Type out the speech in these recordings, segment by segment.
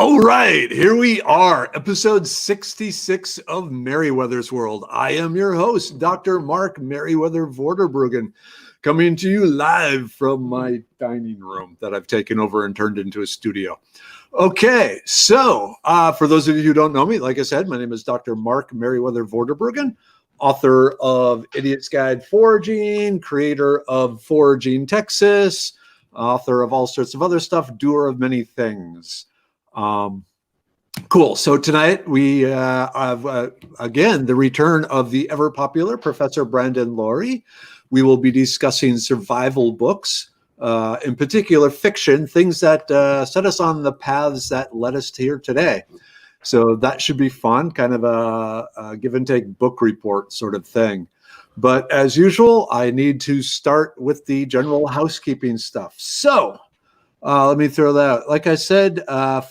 All right, here we are, episode 66 of Merriwether's World. I am your host, Dr. Mark Merriwether Vorderbruggen, coming to you live from my dining room that I've taken over and turned into a studio. Okay, so for those of you who don't know me, like I said, my name is Dr. Mark Merriwether Vorderbruggen, author of Idiot's Guide Foraging, creator of Foraging Texas, author of all sorts of other stuff, doer of many things. Cool. So tonight we have, again, the return of the ever popular Professor Brandon Lowery. We will be discussing survival books, in particular fiction, things that set us on the paths that led us to here today. So that should be fun, kind of a give and take book report sort of thing. But as usual, I need to start with the general housekeeping stuff. So let me throw that out. Like I said,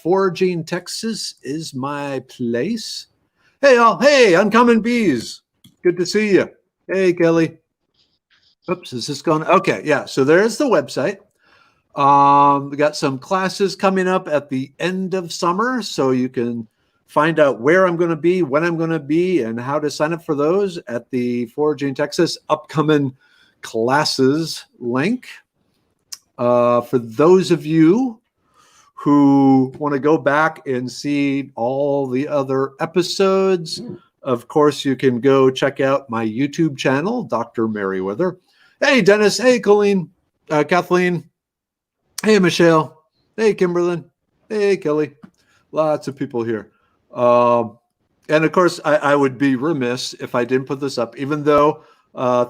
Foraging Texas is my place. Hey, all. Hey, Uncommon Bees. Good to see you. Hey, Kelly. Oops, is this going? Okay, yeah. So there's the website. We got some classes coming up at the end of summer, so you can find out where I'm going to be, when I'm going to be, and how to sign up for those at the Foraging Texas upcoming classes link. For those of you who want to go back and see all the other episodes, of course, you can go check out my YouTube channel, Dr. Merriwether. Hey, Dennis. Hey, Colleen. Kathleen. Hey, Michelle. Hey, Kimberlyn. Hey, Kelly. Lots of people here. And, of course, I would be remiss if I didn't put this up, even though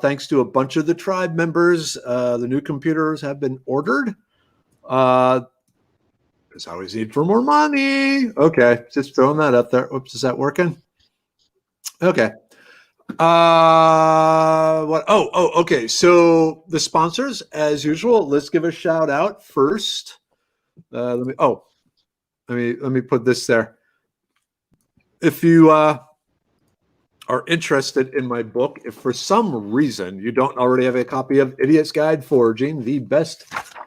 thanks to a bunch of the tribe members, the new computers have been ordered. There's always need for more money. Okay, just throwing that up there. Oops, is that working? Okay. What? Oh, okay. So the sponsors, as usual, let's give a shout out first. Let me put this there. If you are interested in my book, if for some reason you don't already have a copy of Idiot's Guide Foraging, the best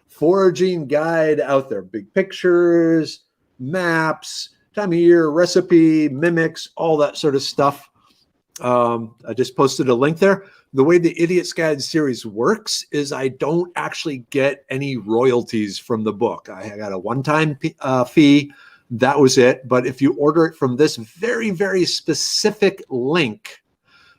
foraging guide out there, big pictures, maps, time of year, recipe, mimics, all that sort of stuff. I just posted a link there. The way the Idiot's Guide series works is I don't actually get any royalties from the book. I got a one-time fee. That was it. But if you order it from this very, very specific link,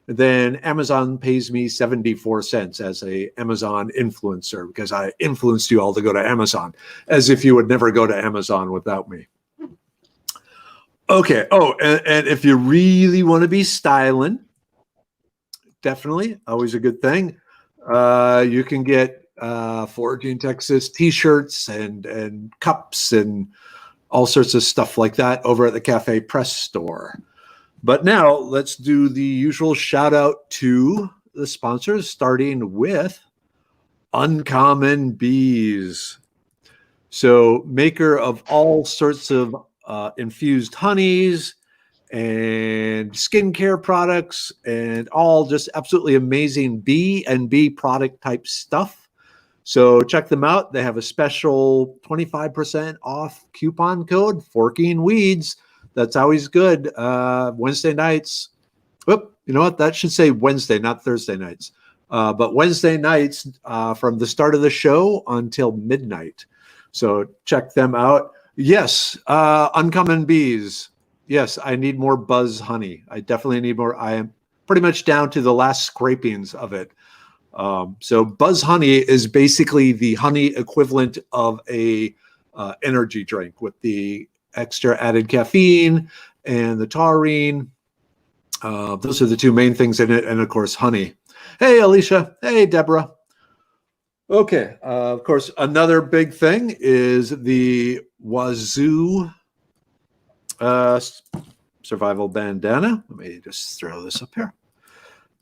then Amazon pays me 74 cents as a Amazon influencer, because I influenced you all to go to Amazon, as if you would never go to Amazon without me. Okay. Oh, and if you really want to be styling, definitely, always a good thing. You can get Foraging Texas t-shirts and cups and all sorts of stuff like that over at the Cafe Press store. But now let's do the usual shout out to the sponsors, starting with Uncommon Bees. So maker of all sorts of infused honeys and skincare products and all just absolutely amazing B&B product type stuff. So check them out. They have a special 25% off coupon code, Forking Weeds. That's always good. Wednesday nights. Whoop, you know what? That should say Wednesday, not Thursday nights. But Wednesday nights from the start of the show until midnight. So check them out. Yes, Uncommon Bees. Yes, I need more buzz honey. I definitely need more. I am pretty much down to the last scrapings of it. So buzz honey is basically the honey equivalent of a energy drink with the extra added caffeine and the taurine. Those are the two main things in it. And of course, honey. Hey, Alicia. Hey, Deborah. Okay. Of course, another big thing is the Wazoo survival bandana. Let me just throw this up here.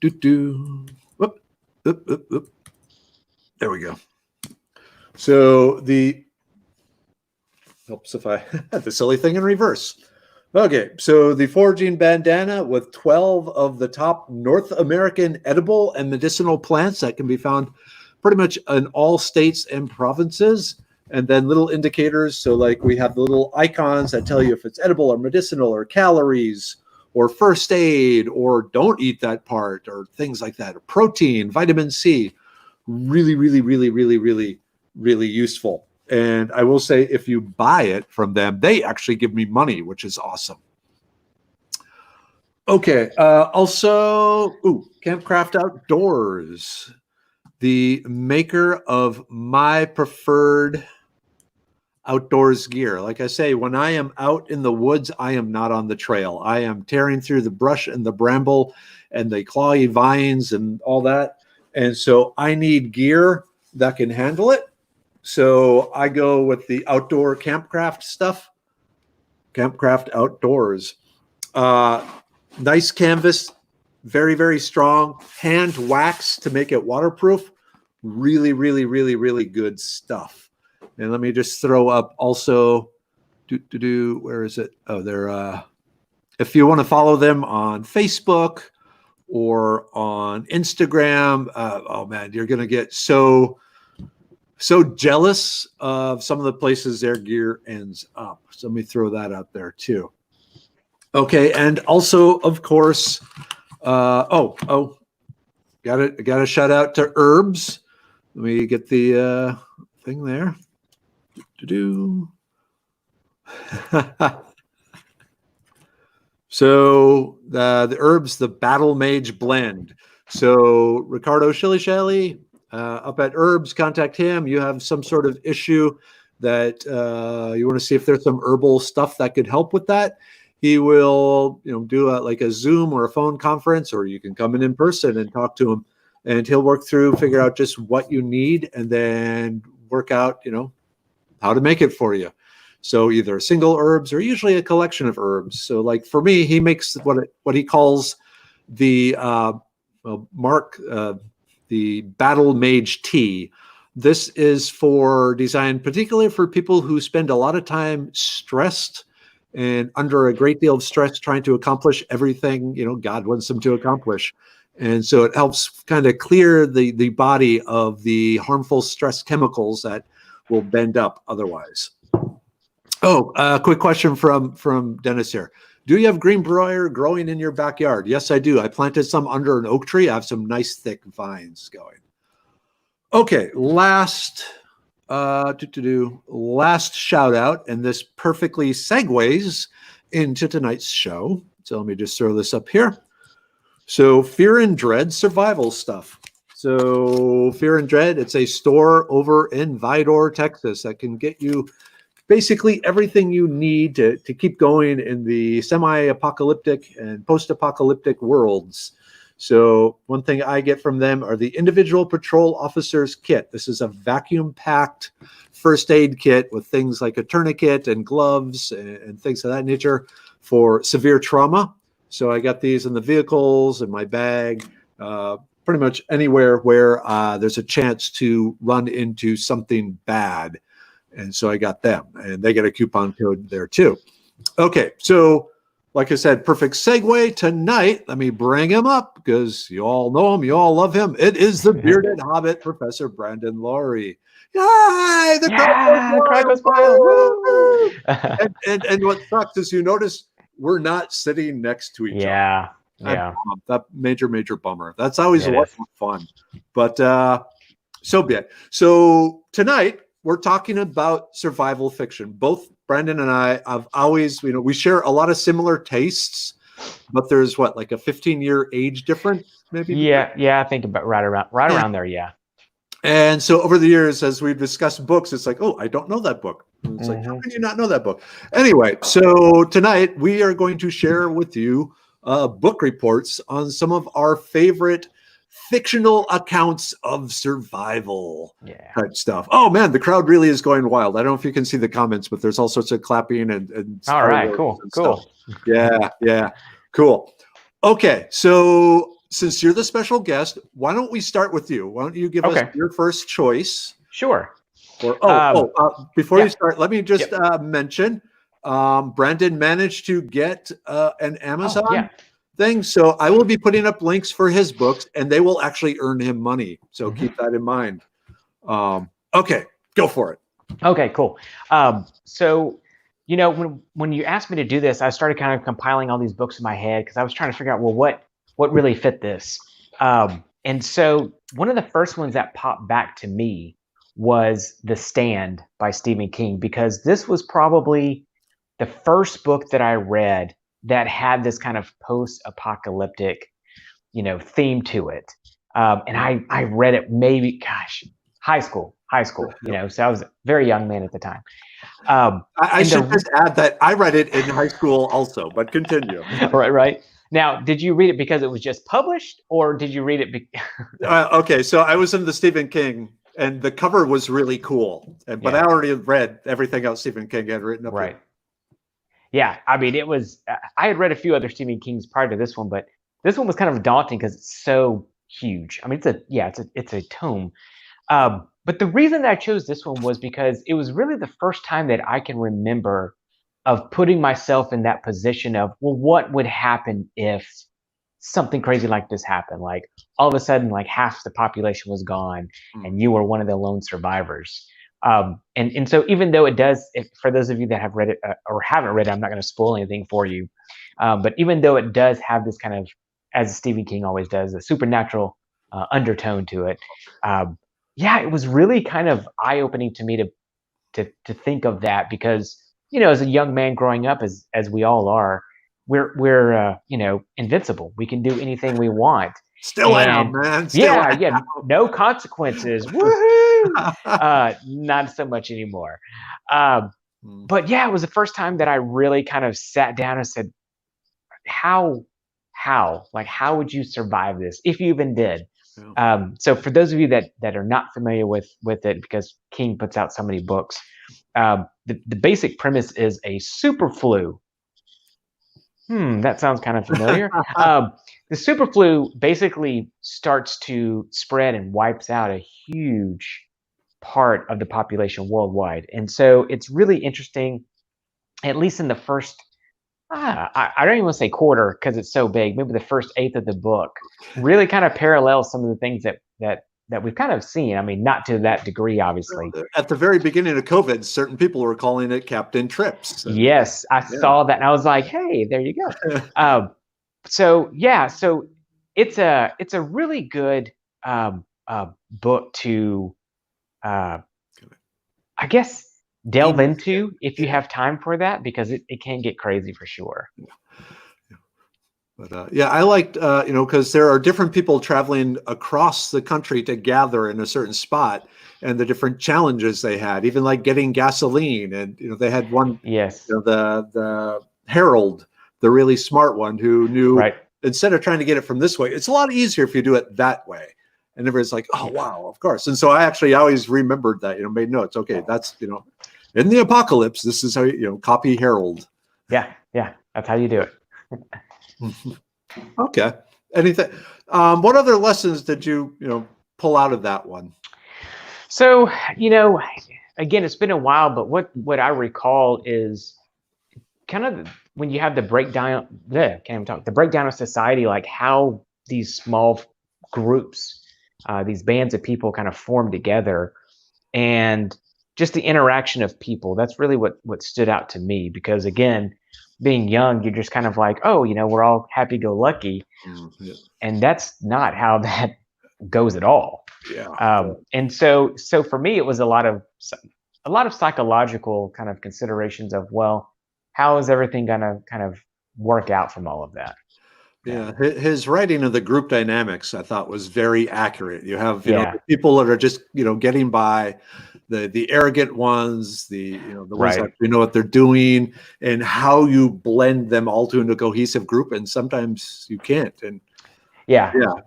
Whoop. Oop. There we go. So helps if I had the silly thing in reverse. Okay, so the foraging bandana with 12 of the top North American edible and medicinal plants that can be found pretty much in all states and provinces. and then little indicators. So like we have the little icons that tell you if it's edible or medicinal or calories or first aid or don't eat that part or things like that, or protein, vitamin C. Really, really, really, really, really, really useful. And I will say, if you buy it from them, they actually give me money, which is awesome. Okay. Also, Campcraft Outdoors, the maker of my preferred outdoors gear. Like I say, when I am out in the woods, I am not on the trail. I am tearing through the brush and the bramble and the clawy vines and all that. And so I need gear that can handle it. So I go with the outdoor Campcraft stuff. Campcraft Outdoors. Nice canvas, very, very strong. Hand wax to make it waterproof. Really, really, really, really good stuff. And let me just throw up also, where is it? Oh, they're, if you want to follow them on Facebook or on Instagram, oh man, you're going to get so jealous of some of the places their gear ends up. So let me throw that out there too. Okay. And also, of course, got a shout out to Herbs. Let me get the thing there. So the Herbs, the Battle Mage blend. So Ricardo Shilly up at Herbs, contact him. You have some sort of issue that you want to see if there's some herbal stuff that could help with that. He will, do a Zoom or a phone conference, or you can come in person and talk to him, and he'll work through, figure out just what you need, and then work out, how to make it for you. So either single herbs or usually a collection of herbs. So like for me, he makes what he calls the the Battle Mage tea. This is designed particularly for people who spend a lot of time stressed and under a great deal of stress trying to accomplish everything, God wants them to accomplish. And so it helps kind of clear the body of the harmful stress chemicals that will bend up otherwise. Quick question from Dennis here. Do you have greenbrier growing in your backyard? Yes, I do. I planted some under an oak tree. I have some nice thick vines going. Okay, last shout out, and this perfectly segues into tonight's show. So let me just throw this up here. So Fear and Dread survival stuff. So Fear and Dread, it's a store over in Vidor, Texas that can get you basically everything you need to keep going in the semi-apocalyptic and post-apocalyptic worlds. So one thing I get from them are the individual patrol officer's kit. This is a vacuum-packed first aid kit with things like a tourniquet and gloves and things of that nature for severe trauma. So I got these in the vehicles, in my bag, pretty much anywhere where there's a chance to run into something bad. And so I got them, and they get a coupon code there too. Okay, so like I said, perfect segue tonight. Let me bring him up because you all know him, you all love him. It is the Bearded Hobbit, Professor Brandon Lowery. Yay! The crowd goes wild. And what sucks is, you notice we're not sitting next to each other. Yeah. That major bummer. That's always a lot of fun. But so be it. So tonight we're talking about survival fiction. Both Brandon and I have always, we share a lot of similar tastes, but there's like a 15-year age difference, maybe? Yeah, I think about right around there, yeah. And so over the years, as we've discussed books, it's like, I don't know that book. And it's like, how can you not know that book? Anyway, so tonight we are going to share with you book reports on some of our favorite fictional accounts of survival type stuff. Oh man, the crowd really is going wild. I don't know if you can see the comments, but there's all sorts of clapping and all right, cool. Yeah, cool. Okay, so since you're the special guest, why don't we start with you? Why don't you give us your first choice? Sure. Before you start, let me just mention Brandon managed to get an Amazon thing. So I will be putting up links for his books, and they will actually earn him money. So keep that in mind. Okay, go for it. Okay, cool. So, when you asked me to do this, I started kind of compiling all these books in my head because I was trying to figure out, well, what really fit this. And so one of the first ones that popped back to me was The Stand by Stephen King, because this was probably the first book that I read that had this kind of post-apocalyptic, theme to it. And I read it maybe, gosh, high school, so I was a very young man at the time. I And should just add that I read it in high school also, but continue. right. Now, did you read it because it was just published, or did you read it? Okay, so I was into Stephen King, and the cover was really cool, but I already read everything else Stephen King had written up. Right. Yeah, I mean, it was. I had read a few other Stephen Kings prior to this one, but this one was kind of daunting because it's so huge. I mean, it's a tome. But the reason that I chose this one was because it was really the first time that I can remember of putting myself in that position of, well, what would happen if something crazy like this happened? Like all of a sudden, like half the population was gone and you were one of the lone survivors. And so even though it does, for those of you that have read it or haven't read it, I'm not going to spoil anything for you. But even though it does have this kind of, as Stephen King always does, a supernatural undertone to it, it was really kind of eye-opening to me to think of that, because as a young man growing up, as we all are, we're invincible. We can do anything we want. Still am, man. Still am. No consequences. Woohoo! Not so much anymore. But it was the first time that I really kind of sat down and said, how would you survive this if you even did? So for those of you that are not familiar with it, because King puts out so many books, the basic premise is a super flu. That sounds kind of familiar. The super flu basically starts to spread and wipes out a huge part of the population worldwide. And so it's really interesting, at least in the first, I don't even want to say quarter because it's so big, maybe the first eighth of the book really kind of parallels some of the things that we've kind of seen. I mean, not to that degree, obviously. At the very beginning of COVID, certain people were calling it Captain Trips. Yes, I saw that, and I was like, hey, there you go. So it's a really good book to, I guess, delve into if you have time for that, because it can get crazy for sure. But I liked, because there are different people traveling across the country to gather in a certain spot, and the different challenges they had, even like getting gasoline. And, they had one, the Herald, the really smart one, who knew, instead of trying to get it from this way, it's a lot easier if you do it that way. And everybody's like, oh, wow, of course. And so I actually always remembered that, made notes. Okay, that's, in the apocalypse, this is how, copy Herald. Yeah, that's how you do it. Okay. Anything? What other lessons did you pull out of that one? So again, it's been a while, but what I recall is kind of when you have the breakdown. The breakdown of society, like how these small groups, these bands of people, kind of form together, and just the interaction of people. That's really what stood out to me, because again, being young, you're just kind of like, oh, we're all happy-go-lucky, and that's not how that goes at all. And so for me, it was a lot of psychological kind of considerations of, well, how is everything gonna kind of work out from all of that? Yeah, his writing of the group dynamics, I thought, was very accurate. You have the people that are just getting by, the arrogant ones, the ones that know what they're doing, and how you blend them all to a cohesive group. And sometimes you can't. And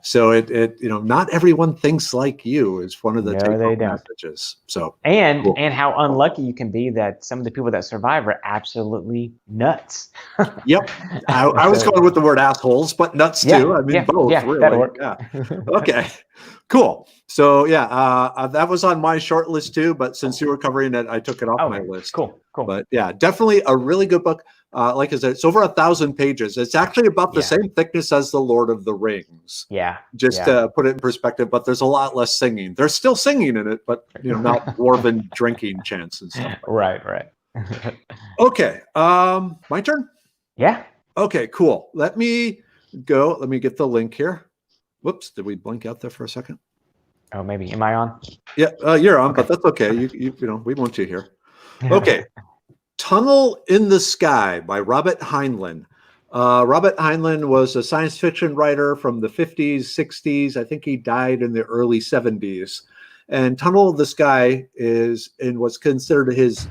so it not everyone thinks like you is one of the take-home messages. So and how unlucky you can be that some of the people that survive are absolutely nuts. Yep, I was going with the word assholes, but nuts too. I mean, both. Yeah, really. that'll work. Yeah. Okay. Cool. So yeah, that was on my short list too, but since you were covering it, I took it off my list. Cool. But yeah, definitely a really good book. Like I said, it's over 1,000 pages. It's actually about the same thickness as the Lord of the Rings. Yeah. Just to put it in perspective, but there's a lot less singing. There's still singing in it, but not dwarven drinking chants and stuff. Right. Okay. My turn? Yeah. Okay, cool. Let me go. Let me get the link here. Whoops, did we blink out there for a second? Oh, maybe. Am I on? Yeah, you're on, but that's okay. You know, we want you here. Okay. Tunnel in the Sky by Robert Heinlein. Robert Heinlein was a science fiction writer from the 50s, 60s. I think he died in the early 70s. And Tunnel in the Sky is in what's considered his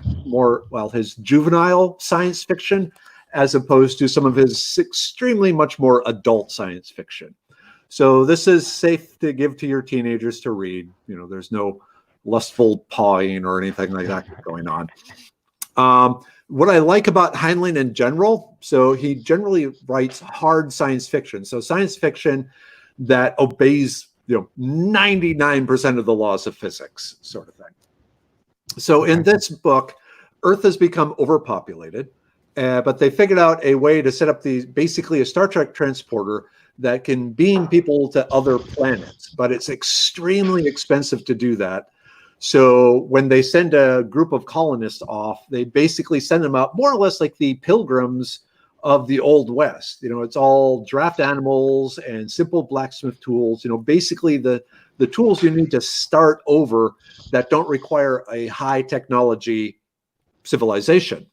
juvenile science fiction, as opposed to some of his extremely much more adult science fiction. So this is safe to give to your teenagers to read. There's no lustful pawing or anything like that going on. What I like about Heinlein in general, so he generally writes hard science fiction. So science fiction that obeys 99% of the laws of physics, sort of thing. So in this book, Earth has become overpopulated, but they figured out a way to set up basically a Star Trek transporter that can beam people to other planets, but it's extremely expensive to do that. So when they send a group of colonists off, they basically send them out more or less like the pilgrims of the Old West. It's all draft animals and simple blacksmith tools, basically the tools you need to start over that don't require a high technology civilization.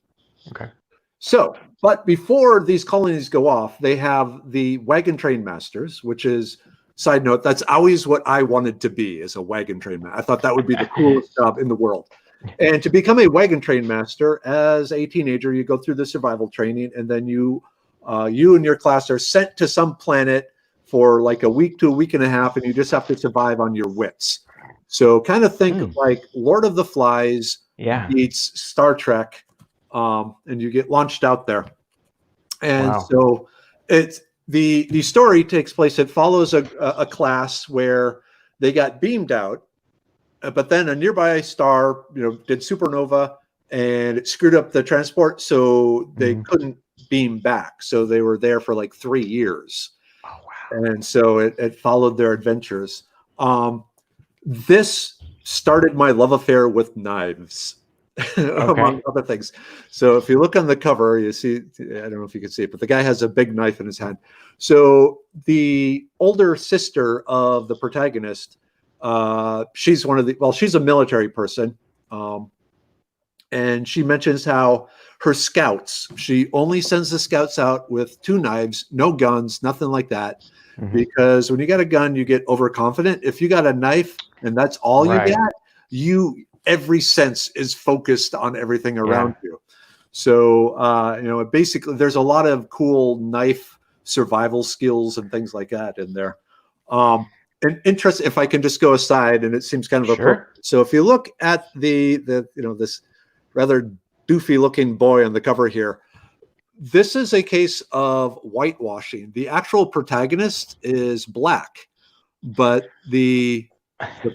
Okay. So, but before these colonies go off, they have the wagon train masters, which is, side note, that's always what I wanted to be, as a wagon train master. I thought that would be the coolest job in the world. And to become a wagon train master as a teenager, you go through the survival training, and then you and your class are sent to some planet for like a week to a week and a half, and you just have to survive on your wits. So kind of think of like Lord of the Flies meets Star Trek, and you get launched out there. And so it's the story takes place. It follows a class where they got beamed out, but then a nearby star, did supernova, and it screwed up the transport, so they couldn't beam back. So they were there for like 3 years. Oh wow! And so it followed their adventures. This started my love affair with knives. Among other things. So if you look on the cover, you see, I don't know if you can see it, but the guy has a big knife in his hand. So the older sister of the protagonist, she's she's a military person. And she mentions how her scouts, she only sends the scouts out with 2 knives, no guns, nothing like that. Because when you got a gun, you get overconfident. If you got a knife and that's all you got, every sense is focused on everything around you. So, basically there's a lot of cool knife survival skills and things like that in there. And interest, if I can just go aside, and it seems kind of appropriate. So if you look at this rather doofy looking boy on the cover here, this is a case of whitewashing. The actual protagonist is black, but the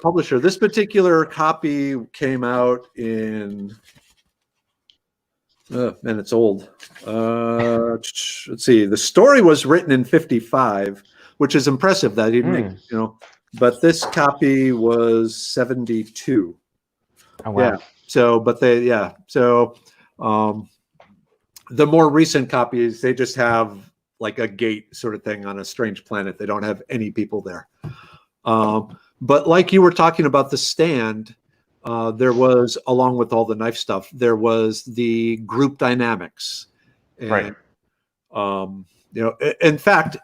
publisher, this particular copy came out in, man, it's old. Let's see. The story was written in 55, which is impressive that he make, but this copy was 72. Oh, wow. Yeah. So, but the more recent copies, they just have like a gate sort of thing on a strange planet. They don't have any people there. But like you were talking about the stand, there was, along with all the knife stuff, there was the group dynamics. And, in fact,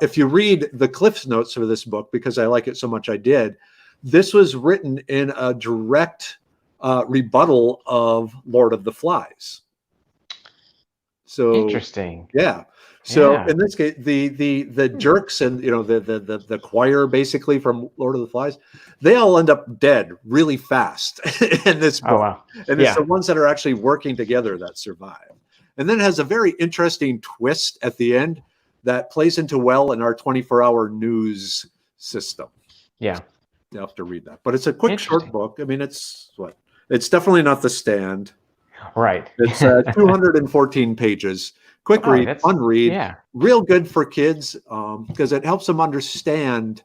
if you read the Cliff's Notes for this book, because I like it so much I did, this was written in a direct rebuttal of Lord of the Flies. So interesting. Yeah. So in this case, the jerks and the choir basically from Lord of the Flies, they all end up dead really fast in this book. Oh, wow. And it's the ones that are actually working together that survive. And then it has a very interesting twist at the end that plays into well in our 24-hour news system. Yeah. You have to read that. But it's a quick, short Interesting. book. I mean, it's definitely not The Stand. Right. It's 214 pages. Quick Oh, read, that's fun read, yeah. real good for kids because it helps them understand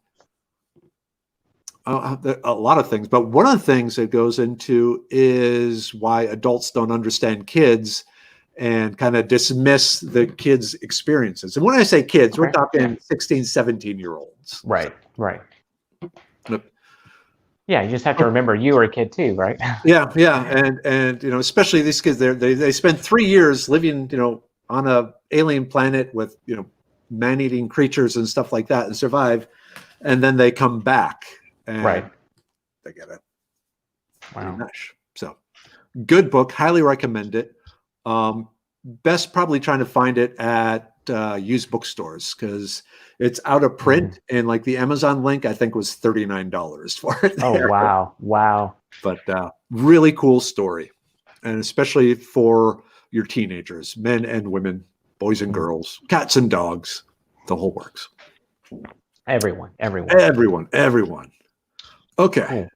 a lot of things. But one of the things it goes into is why adults don't understand kids and kind of dismiss the kids' experiences. And when I say kids, we're Okay. talking Yeah. 16, 17-year-olds. Right. Right. Yep. Yeah, you just have to remember you were a kid too, right? Yeah, and especially these kids, they spend 3 years living, on a alien planet with man-eating creatures and stuff like that, and survive, and then they come back and Right. they get a Wow. mesh. So, good book, highly recommend it. Best probably trying to find it at used bookstores because it's out of print, and like the Amazon link, I think was $39 for it. Oh, there. wow. But really cool story, and especially for your teenagers, men and women, boys and girls, cats and dogs, the whole works. Everyone. Everyone. Okay. Cool.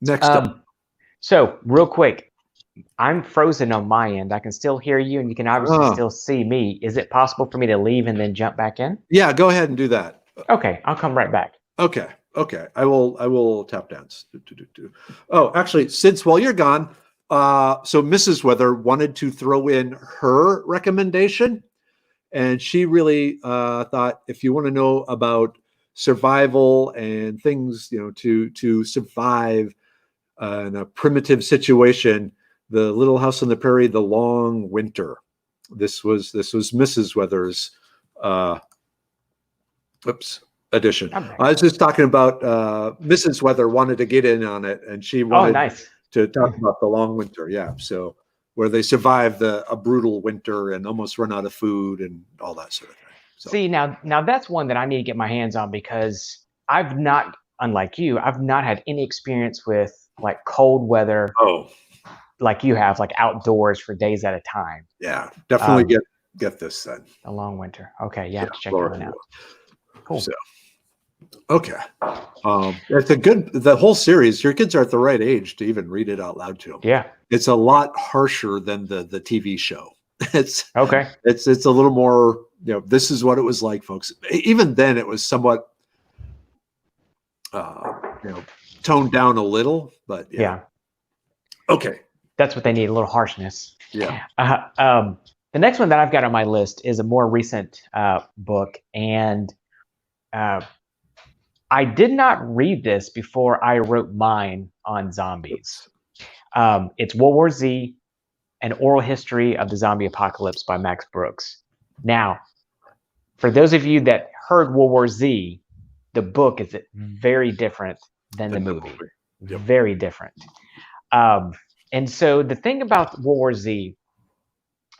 Next up. So real quick, I'm frozen on my end. I can still hear you, and you can obviously still see me. Is it possible for me to leave and then jump back in? Yeah, go ahead and do that. Okay, I'll come right back. Okay. I will tap dance. Oh, actually, since while you're gone, so Mrs. Weather wanted to throw in her recommendation, and she really thought if you want to know about survival and things, to survive in a primitive situation, the Little House on the Prairie, The Long Winter. This was Mrs. Weather's edition. I was just talking about Mrs. Weather wanted to get in on it, and she wanted to talk about The Long Winter. Yeah, so where they survive a brutal winter and almost run out of food and all that sort of thing. So. See, now that's one that I need to get my hands on because I've not, unlike you, I've not had any experience with like cold weather. Oh, like you have, like outdoors for days at a time. Yeah, definitely get this then. The Long Winter. Okay, yeah, check that one out. Cool. So, okay. It's the whole series, your kids are at the right age to even read it out loud to them. Yeah. It's a lot harsher than the TV show. It's a little more, this is what it was like, folks. Even then it was somewhat, toned down a little, but yeah. Okay. That's what they need, a little harshness. Yeah. The next one that I've got on my list is a more recent book, and I did not read this before I wrote mine on zombies. It's World War Z, An Oral History of the Zombie Apocalypse by Max Brooks. Now, for those of you that heard World War Z, the book is very different than the movie. Yep. Very different. And so the thing about World War Z,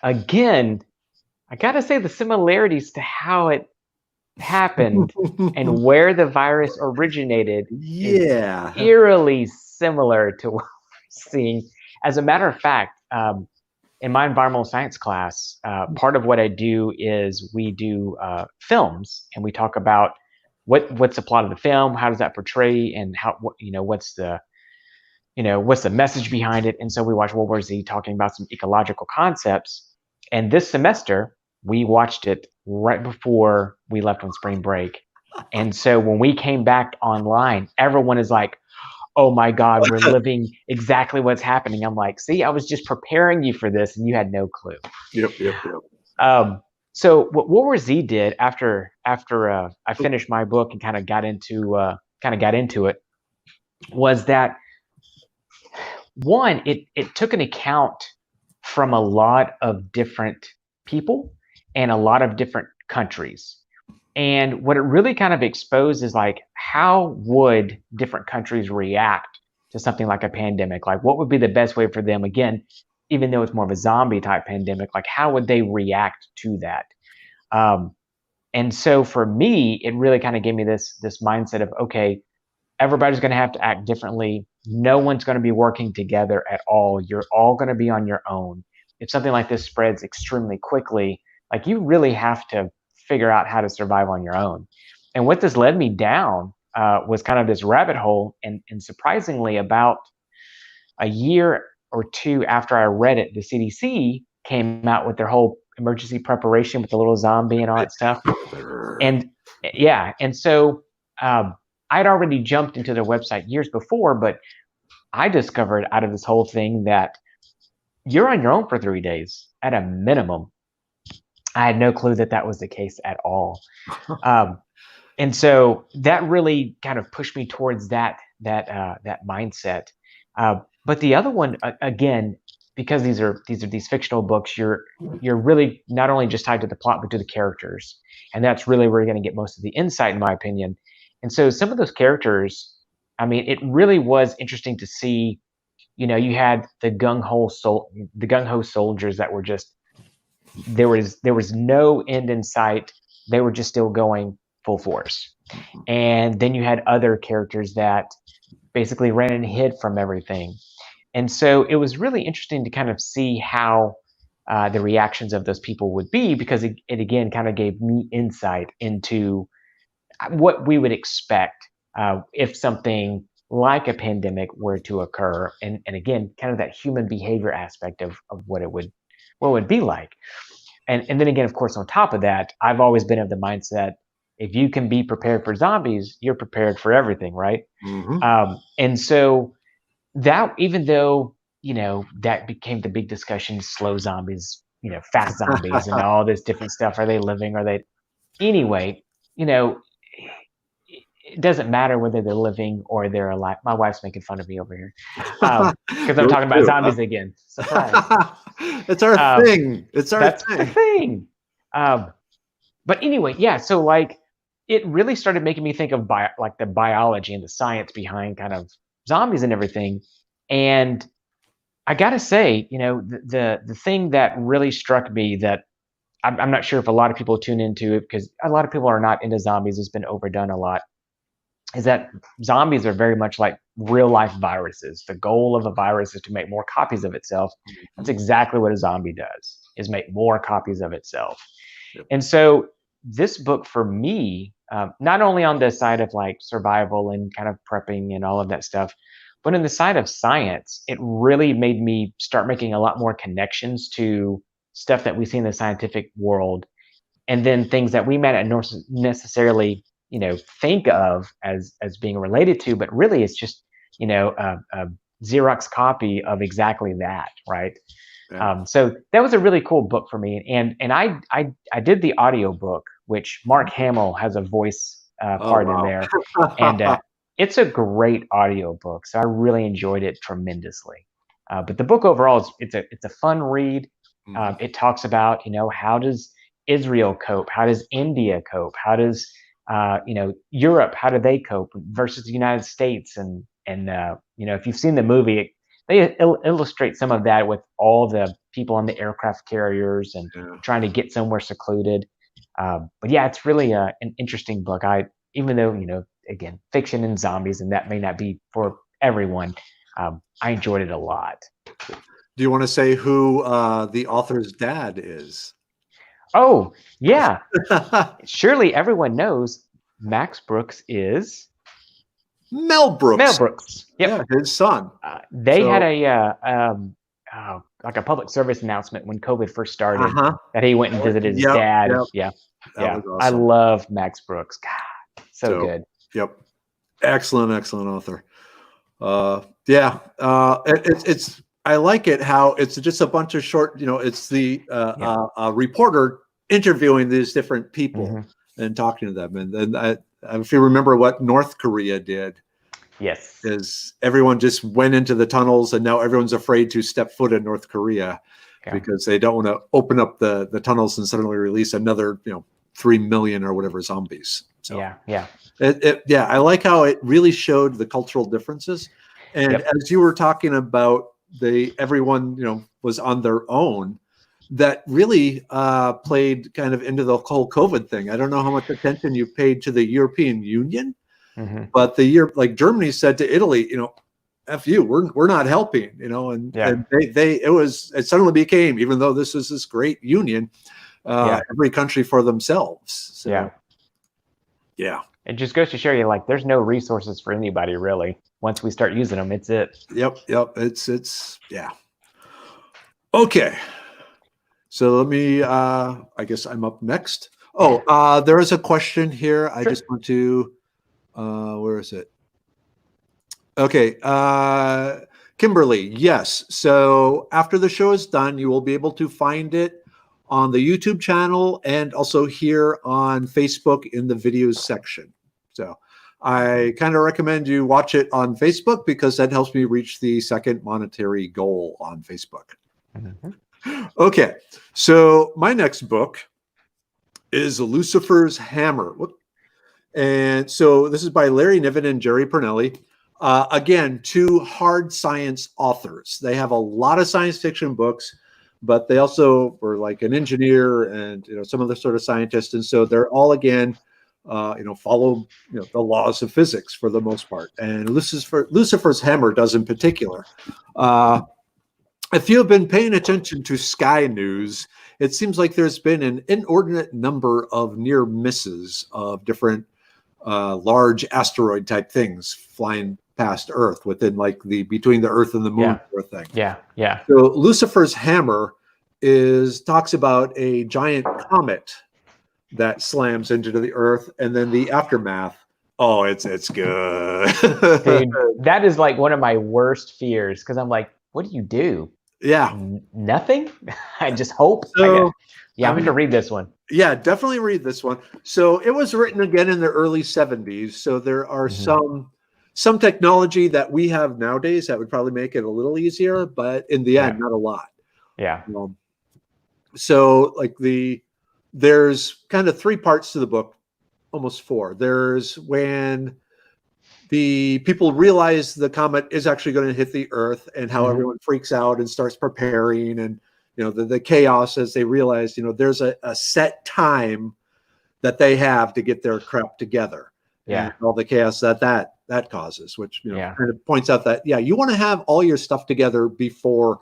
again, I got to say the similarities to how it happened and where the virus originated is eerily similar to what we're seeing. As a matter of fact, in my environmental science class, part of what I do is we do films, and we talk about what's the plot of the film, how does that portray, and what's the message behind it. And so we watch World War Z, talking about some ecological concepts. And this semester, we watched it right before we left on spring break. And so when we came back online, everyone is like, oh my God, we're living exactly what's happening. I'm like, see, I was just preparing you for this and you had no clue. Yep. So what World War Z did after I finished my book and kind of got into it was that, one, it took an account from a lot of different people and a lot of different countries. And what it really kind of exposed is like, how would different countries react to something like a pandemic? Like, what would be the best way for them? Again, even though it's more of a zombie type pandemic, like how would they react to that? And so for me, it really kind of gave me this mindset of, okay, everybody's going to have to act differently. No one's going to be working together at all. You're all going to be on your own. If something like this spreads extremely quickly, like you really have to figure out how to survive on your own. And what this led me down was kind of this rabbit hole, and surprisingly, about a year or two after I read it, the CDC came out with their whole emergency preparation with the little zombie and all that stuff. And yeah, and so I'd already jumped into their website years before, but I discovered out of this whole thing that you're on your own for 3 days at a minimum. I had no clue that that was the case at all. And so that really kind of pushed me towards that mindset. But the other one, again, because these are these fictional books, you're really not only just tied to the plot, but to the characters, and that's really where you're going to get most of the insight, in my opinion. And so some of those characters, I mean, it really was interesting to see. You know, you had the gung ho soldiers that were just there was no end in sight. They were just still going full force. And then you had other characters that basically ran and hid from everything. And so it was really interesting to kind of see how the reactions of those people would be, because it again kind of gave me insight into what we would expect if something like a pandemic were to occur, and again, kind of that human behavior aspect of what it would be like. And then again, of course, on top of that, I've always been of the mindset, if you can be prepared for zombies, you're prepared for everything, right? And so that, even though, you know, that became the big discussion, slow zombies, you know, fast zombies and all this different stuff. Are they living? Are they? Anyway, you know, it doesn't matter whether they're living or they're alive. My wife's making fun of me over here because I'm talking about zombies again. Surprise. It's our thing. It's our that's thing. The thing. But anyway, yeah. So like, it really started making me think of like the biology and the science behind kind of zombies and everything. And I gotta say, you know, the thing that really struck me, that I'm not sure if a lot of people tune into it, because a lot of people are not into zombies. It's been overdone a lot. Is that zombies are very much like real life viruses. The goal of a virus is to make more copies of itself. That's exactly what a zombie does, is make more copies of itself. Yep. And so this book for me, not only on the side of like survival and kind of prepping and all of that stuff, but in the side of science, it really made me start making a lot more connections to stuff that we see in the scientific world, and then things that we might not necessarily, you know, think of as being related to, but really it's just, you know, a Xerox copy of exactly that, right? Yeah. So that was a really cool book for me, and I did the audio book, which Mark Hamill has a voice part in there, and it's a great audio book, so I really enjoyed it tremendously. But the book overall it's a fun read. It talks about, you know, how does Israel cope? How does India cope? How does you know, Europe, how do they cope versus the United States? And you know, if you've seen the movie, they illustrate some of that with all the people on the aircraft carriers and trying to get somewhere secluded. But yeah, it's really an interesting book. Even though, you know, again, fiction and zombies, and that may not be for everyone, I enjoyed it a lot. Do you want to say who the author's dad is? Oh, yeah. Surely everyone knows Max Brooks is Mel Brooks. Mel Brooks. Yep. Yeah, his son. They had like a public service announcement when COVID first started that he went and visited his dad. Yeah. Awesome. I love Max Brooks. God, so good. Yep. Excellent author. It's I like it how it's just a bunch of short, you know, it's the reporter interviewing these different people and talking to them. And then if you remember what North Korea did, yes, is everyone just went into the tunnels, and now everyone's afraid to step foot in North Korea because they don't want to open up the tunnels and suddenly release another, you know, 3 million or whatever zombies. So I like how it really showed the cultural differences. And as you were talking about, everyone, you know, was on their own, that really played kind of into the whole COVID thing. I don't know how much attention you paid to the European Union, but like Germany said to Italy, you know, F you, we're not helping, you know, and it suddenly became, even though this is this great union, every country for themselves. So, It just goes to show you, like, there's no resources for anybody really. Once we start using them, it's it. Yep. It's yeah. Okay. So let me. I guess I'm up next. Oh, there is a question here. I just want to. Where is it? Okay. Kimberly, yes. So after the show is done, you will be able to find it on the YouTube channel and also here on Facebook in the videos section. So I kind of recommend you watch it on Facebook because that helps me reach the second monetary goal on Facebook. Okay. So my next book is Lucifer's Hammer. And so this is by Larry Niven and Jerry Pernelli. Again, two hard science authors. They have a lot of science fiction books, but they also were like an engineer and some other sort of scientist. And so they're all, again, follow the laws of physics for the most part. And Lucifer's Hammer does in particular. If you have been paying attention to Sky News, it seems like there's been an inordinate number of near misses of different large asteroid type things flying past Earth within between the Earth and the Moon sort of thing. Yeah. So Lucifer's Hammer talks about a giant comet that slams into the Earth, and then the aftermath. Oh, it's good. Dude, that is like one of my worst fears because I'm like, what do? Yeah. Nothing? I just hope. So, I'm going to read this one. Yeah, definitely read this one. So it was written again in the early 70s. So there are some technology that we have nowadays that would probably make it a little easier, but in the end, not a lot. Yeah. So there's kind of three parts to the book, almost four. There's when the people realize the comet is actually going to hit the Earth and how everyone freaks out and starts preparing, and the chaos as they realize there's a set time that they have to get their crap together. And all the chaos that causes, which kind of points out that you want to have all your stuff together before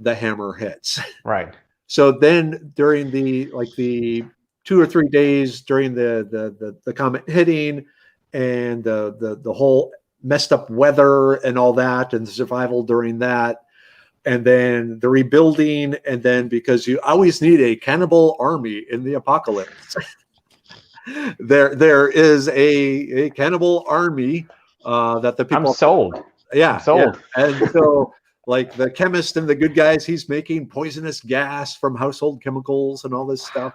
the hammer hits. Right. So then during the 2 or 3 days during the comet hitting and the whole messed up weather and all that and the survival during that, and then the rebuilding, and then because you always need a cannibal army in the apocalypse, there is a cannibal army that the people. I'm sold. Yeah, I'm sold. Yeah. And so like the chemist and the good guys, he's making poisonous gas from household chemicals and all this stuff.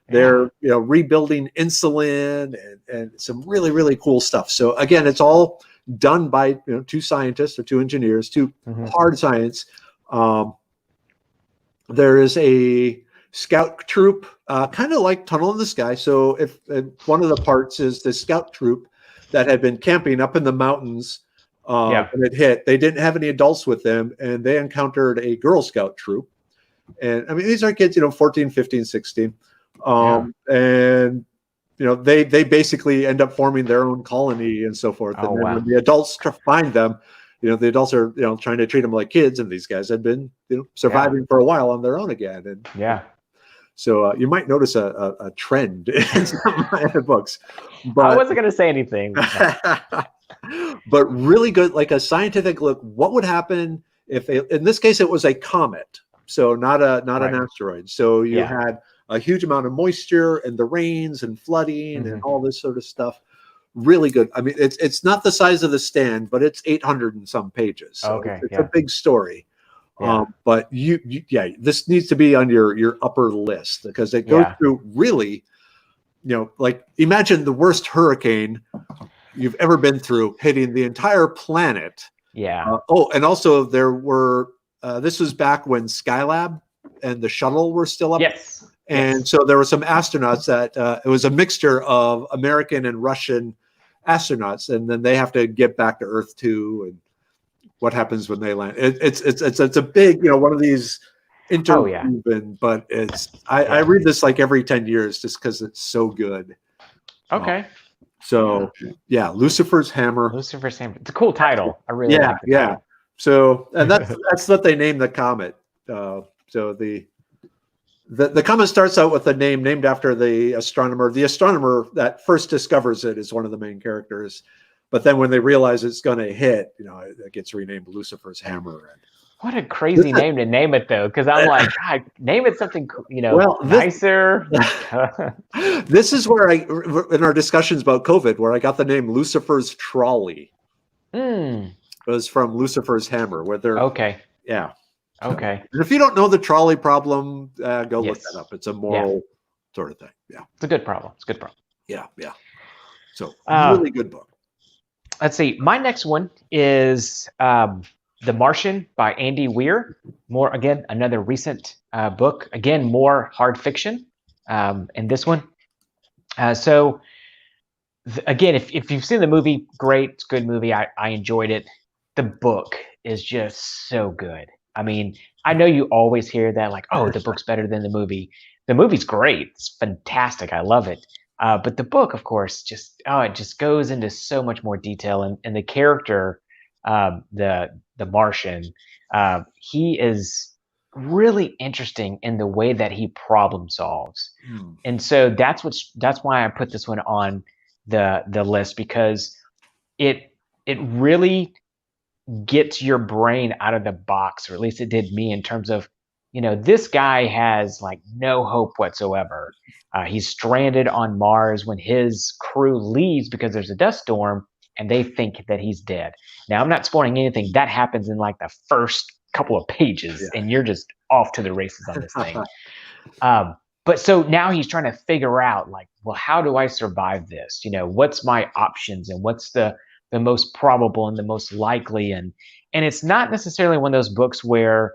They're rebuilding insulin and some really, really cool stuff. So again, it's all done by two scientists or two engineers, two hard science. There is a scout troop, kind of like Tunnel in the Sky. So if one of the parts is the scout troop that had been camping up in the mountains when it hit, they didn't have any adults with them, and they encountered a Girl Scout troop. And I mean, these are kids, 14, 15, 16. And they basically end up forming their own colony and so forth. And then when the adults find them, the adults are trying to treat them like kids, and these guys had been surviving for a while on their own again. And so you might notice a trend in some of my books. But I wasn't going to say anything. But really good, like a scientific look. What would happen if in this case it was a comet, so not an asteroid. So you had a huge amount of moisture and the rains and flooding and all this sort of stuff. Really good. I mean, it's not the size of the stand, but it's 800 and some pages. So it's a big story. But this needs to be on your upper list because it goes through really, like imagine the worst hurricane you've ever been through hitting the entire planet. And also there were this was back when Skylab and the shuttle were still up. And so there were some astronauts that it was a mixture of American and Russian astronauts, and then they have to get back to Earth too. And what happens when they land? It's a big, one of these interwoven, but I read this like every 10 years just because it's so good. So Lucifer's Hammer. Lucifer's Hammer. It's a cool title. I really like the title. So and that's what they named the comet. So The comic starts out with a name named after the astronomer. The astronomer that first discovers it is one of the main characters, but then when they realize it's going to hit, it gets renamed Lucifer's Hammer. What a crazy name to name it, though, because I'm like, God, name it something, nicer. This is where in our discussions about COVID, where I got the name Lucifer's Trolley. It was from Lucifer's Hammer, where they're okay. Yeah. Okay. And if you don't know the trolley problem, go look that up. It's a moral sort of thing. Yeah. It's a good problem. It's a good problem. Yeah. Yeah. So really good book. Let's see. My next one is The Martian by Andy Weir. More, again, another recent book. Again, more hard fiction in this one. Again, if you've seen the movie, great. It's a good movie. I enjoyed it. The book is just so good. I mean, I know you always hear that, like, oh, the book's better than the movie. The movie's great. It's fantastic. I love it. But the book, of course, it just goes into so much more detail. And the character, the Martian, he is really interesting in the way that he problem solves. And so that's why I put this one on the list, because it really gets your brain out of the box, or at least it did me, in terms of, this guy has like no hope whatsoever. He's stranded on Mars when his crew leaves because there's a dust storm and they think that he's dead. Now, I'm not spoiling anything. That happens in like the first couple of pages, and you're just off to the races on this thing. But so now he's trying to figure out, like, well, how do I survive this? What's my options, and what's the most probable and the most likely? And it's not necessarily one of those books where,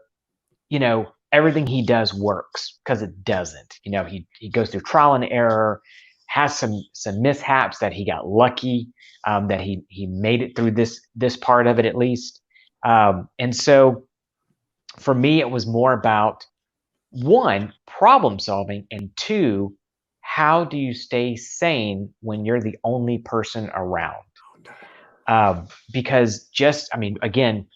everything he does works, because it doesn't. He goes through trial and error, has some mishaps that he got lucky, that he made it through this part of it, at least. And so for me, it was more about, one, problem solving, and two, how do you stay sane when you're the only person around? Because again,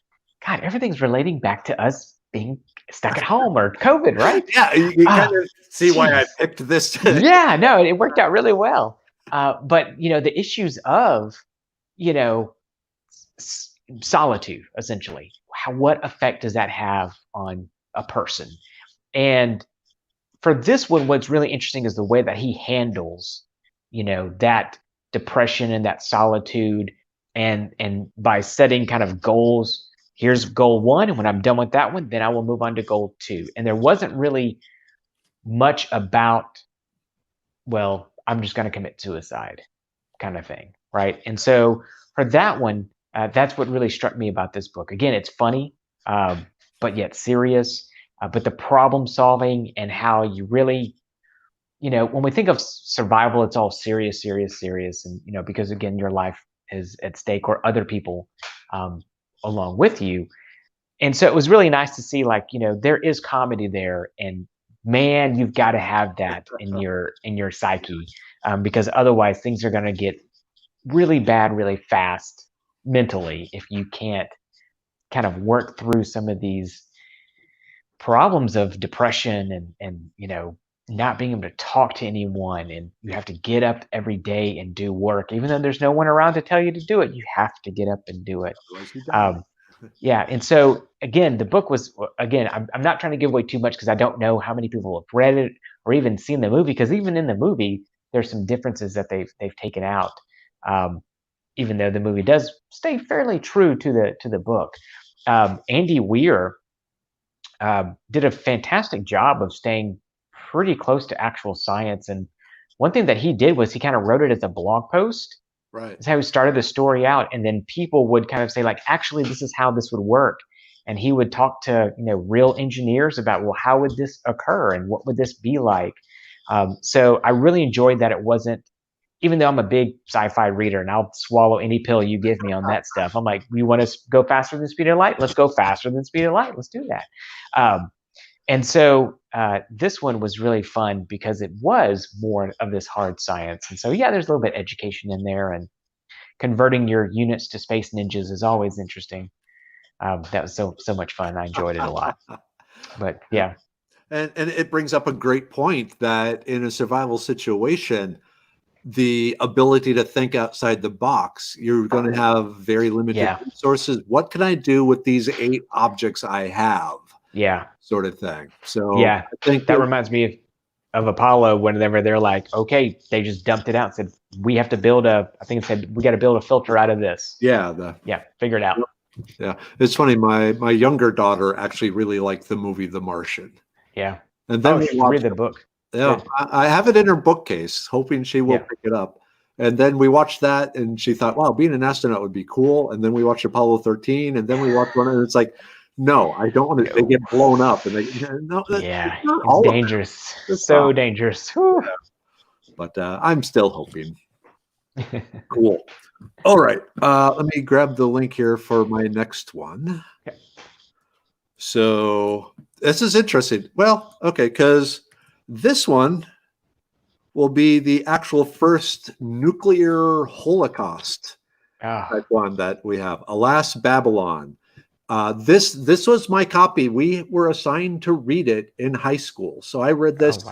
God, everything's relating back to us being stuck at home or COVID, right? Yeah, you kind of see why I picked this. Yeah, no, it worked out really well. But the issues of, solitude, essentially. What effect does that have on a person? And for this one, what's really interesting is the way that he handles, that depression and that solitude, and by setting kind of goals. Here's goal 1, and when I'm done with that one, then I will move on to goal 2. And there wasn't really much about, well, I'm just going to commit suicide kind of thing, right? And so for that one, that's what really struck me about this book. Again, it's funny, but yet serious. But the problem solving, and how you really, when we think of survival, it's all serious. And, because again, your life is at stake, or other people along with you. And so it was really nice to see, like, there is comedy there, and man, you've got to have that in your psyche, because otherwise things are going to get really bad really fast mentally if you can't kind of work through some of these problems of depression and not being able to talk to anyone, and you have to get up every day and do work, even though there's no one around to tell you to do it. You have to get up and do it. Yeah. And so again, the book was, again, I'm not trying to give away too much, because I don't know how many people have read it or even seen the movie, because even in the movie, there's some differences that they've taken out, even though the movie does stay fairly true to the book. Andy Weir did a fantastic job of staying pretty close to actual science. And one thing that he did was he kind of wrote it as a blog post. Right. That's how he started the story out. And then people would kind of say, like, actually, this is how this would work. And he would talk to, real engineers about, well, how would this occur? And what would this be like? So I really enjoyed that it wasn't, even though I'm a big sci-fi reader and I'll swallow any pill you give me on that stuff. I'm like, you want to go faster than the speed of light? Let's go faster than the speed of light. Let's do that. And so this one was really fun, because it was more of this hard science. And so, yeah, there's a little bit of education in there, and converting your units to space ninjas is always interesting. That was so much fun. I enjoyed it a lot. But yeah. And it brings up a great point that in a survival situation, the ability to think outside the box, you're going to have very limited Yeah. resources. What can I do with these 8 objects I have? Yeah. Sort of thing. So Yeah. I think That reminds me of Apollo whenever they're like, okay, they just dumped it out and said, we have to build I think it said, we got to build a filter out of this. yeah, Figure it out. yeah. It's funny. My younger daughter actually really liked the movie The Martian. Yeah. And then she should read the book. Yeah, I have it in her bookcase, hoping she will pick it up. And then we watched that, and she thought, "Wow, being an astronaut would be cool." And then we watched Apollo 13, and then we watched one, and it's like, "No, I don't want to." They get blown up, and it's dangerous. So dangerous. Yeah. But I'm still hoping. Cool. All right, let me grab the link here for my next one. Okay. So this is interesting. Well, okay, because this one will be the actual first nuclear holocaust type one that we have. Alas, Babylon. This was my copy. We were assigned to read it in high school. So I read this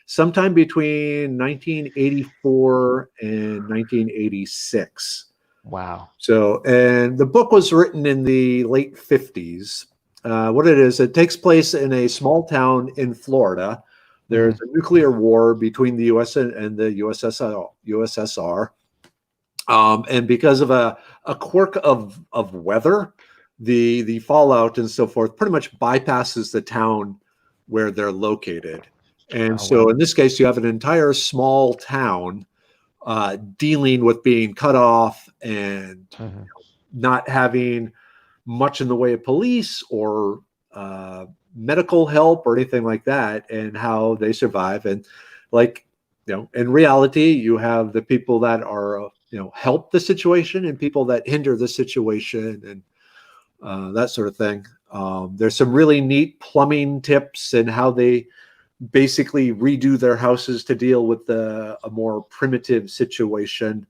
sometime between 1984 and 1986. Wow. So, and the book was written in the late 50s. What it is, it takes place in a small town in Florida. There's a nuclear war between the U.S. and the USSR. And because of a quirk of weather, the fallout and so forth pretty much bypasses the town where they're located. And in this case, you have an entire small town dealing with being cut off and not having much in the way of police or medical help or anything like that, and how they survive. And in reality, you have the people that are help the situation and people that hinder the situation and that sort of thing. There's some really neat plumbing tips and how they basically redo their houses to deal with a more primitive situation.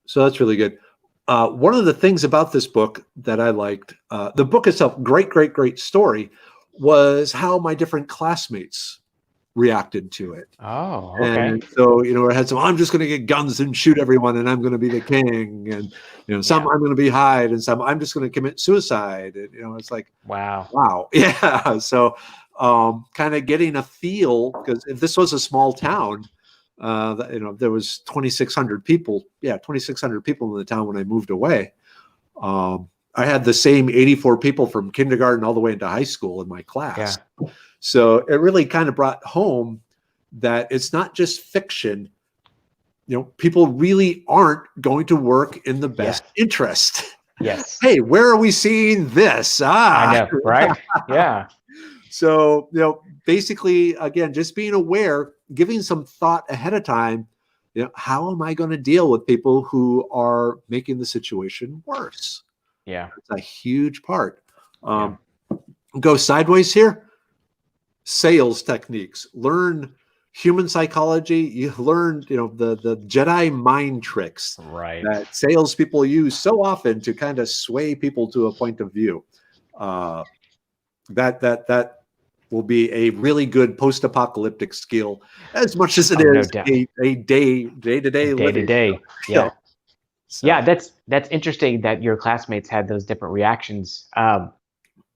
So that's really good. One of the things about this book that I liked, the book itself, great story, was how my different classmates reacted to it. Oh, okay. And so, it had some, I'm just going to get guns and shoot everyone and I'm going to be the king. And, some I'm going to be Hyde and some I'm just going to commit suicide. And, it's like, wow. Yeah. So kind of getting a feel, because if this was a small town, there was 2,600 people. Yeah, 2,600 people in the town when I moved away. I had the same 84 people from kindergarten all the way into high school in my class. Yeah. So it really kind of brought home that it's not just fiction. People really aren't going to work in the best interest. Yes. Hey, where are we seeing this? I know, right? Yeah. So, basically, again, just being aware, giving some thought ahead of time, how am I going to deal with people who are making the situation worse? Yeah. It's a huge part. Go sideways here. Sales techniques. Learn human psychology. You learn, the Jedi mind tricks that salespeople use so often to kind of sway people to a point of view. That will be a really good post-apocalyptic skill, as much as it is a day-to-day. Yeah. So. Yeah, that's interesting that your classmates had those different reactions.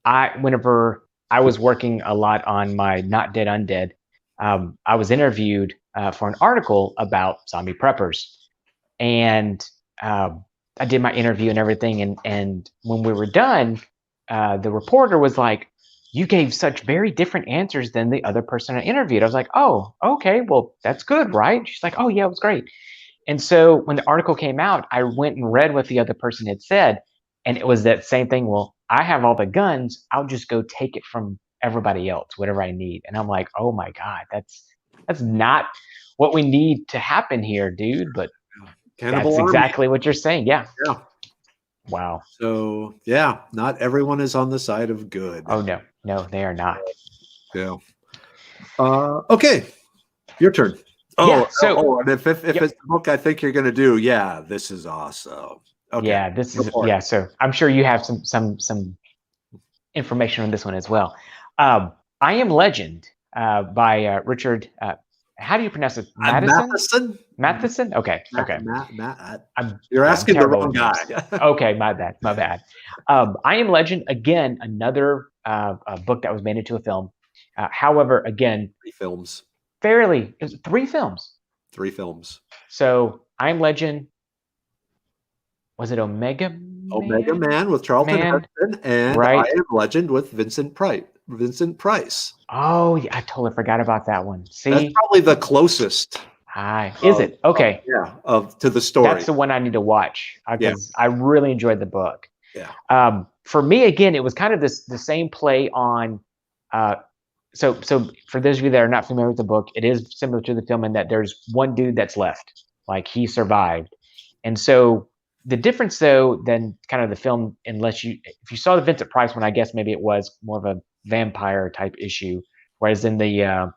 Whenever I was working a lot on my Not Dead Undead, I was interviewed for an article about zombie preppers, and I did my interview and everything. And when we were done, the reporter was like, "You gave such very different answers than the other person I interviewed." I was like, "Oh, okay, well, that's good, right?" She's like, "Oh yeah, it was great." And so when the article came out, I went and read what the other person had said, and it was that same thing. Well, I have all the guns. I'll just go take it from everybody else, whatever I need. And I'm like, oh my God, that's not what we need to happen here, dude. But that's exactly what you're saying. Yeah. Yeah. Wow. So yeah, not everyone is on the side of good. Oh no, they are not. Yeah. Okay, your turn. And if it's a book I think you're going to do, this is awesome. Okay. Yeah, this is So I'm sure you have some information on this one as well. I Am Legend by Richard. How do you pronounce it? Matheson. Matheson. Okay. Okay. You're asking the terrible wrong with guy. names. Okay, my bad. My bad. I Am Legend, again, another book that was made into a film. However, again, 3 films. it was 3 films. 3 films. So I Am Legend, was it Omega Man? Omega Man with Charlton Heston, and Right. I Am Legend with Vincent Price. Oh, yeah, I totally forgot about that one. See, That's probably the closest. Is it? Okay. To the story. That's the one I need to watch because I really enjoyed the book. Yeah. For me, again, it was kind of the same play on. So for those of you that are not familiar with the book, it is similar to the film in that there's one dude that's left, like he survived, and so the difference though than kind of the film, if you saw the Vincent Price one, I guess maybe it was more of a vampire type issue, whereas in the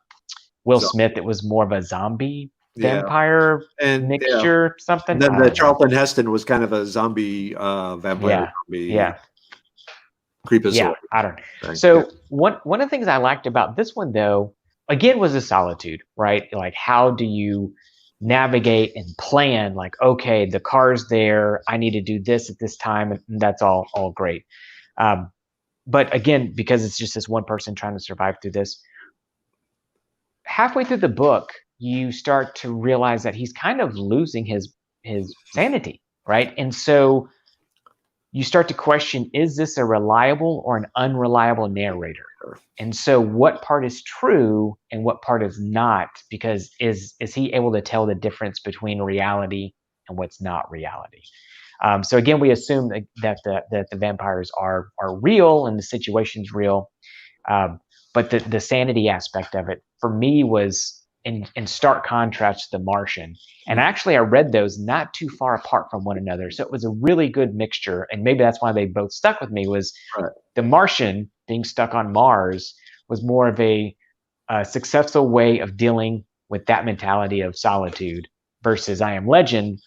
Will Smith, it was more of a zombie vampire mixture, something. And then Charlton Heston was kind of a zombie vampire. Creepazoid. Yeah, I don't know. So one of the things I liked about this one, though, again, was the solitude, right? Like, how do you navigate and plan? Like, okay, the car's there. I need to do this at this time, and that's all great. But again, because it's just this one person trying to survive through this, halfway through the book, you start to realize that he's kind of losing his sanity, right? And so you start to question, is this a reliable or an unreliable narrator? And so what part is true and what part is not? Because is he able to tell the difference between reality and what's not reality? So again, we assume that the vampires are real and the situation's real. But the sanity aspect of it, for me, was in stark contrast to The Martian. And actually, I read those not too far apart from one another. So it was a really good mixture. And maybe that's why they both stuck with me, was The Martian, being stuck on Mars, was more of a successful way of dealing with that mentality of solitude, versus I Am Legend,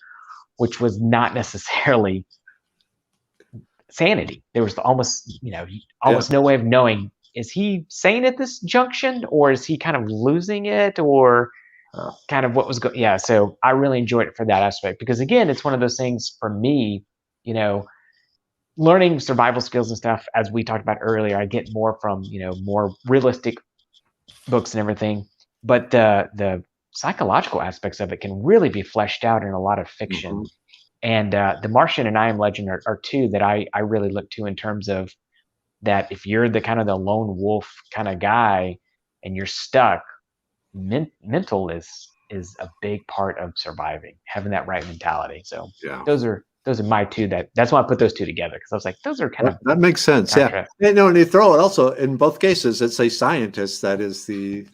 which was not necessarily sanity. There was almost no way of knowing, is he sane at this junction, or is he kind of losing it, or kind of what was going? Yeah, so I really enjoyed it for that aspect, because again, it's one of those things for me, learning survival skills and stuff, as we talked about earlier, I get more from, more realistic books and everything, but the psychological aspects of it can really be fleshed out in a lot of fiction. And The Martian and I Am Legend are two that I really look to, in terms of that if you're the kind of the lone wolf kind of guy and you're stuck, mental is a big part of surviving, having that right mentality. So those are my two. That's why I put those two together, because I was like, those are kind of, that makes sense. Yeah. And you throw it also, in both cases, it's a scientist that is the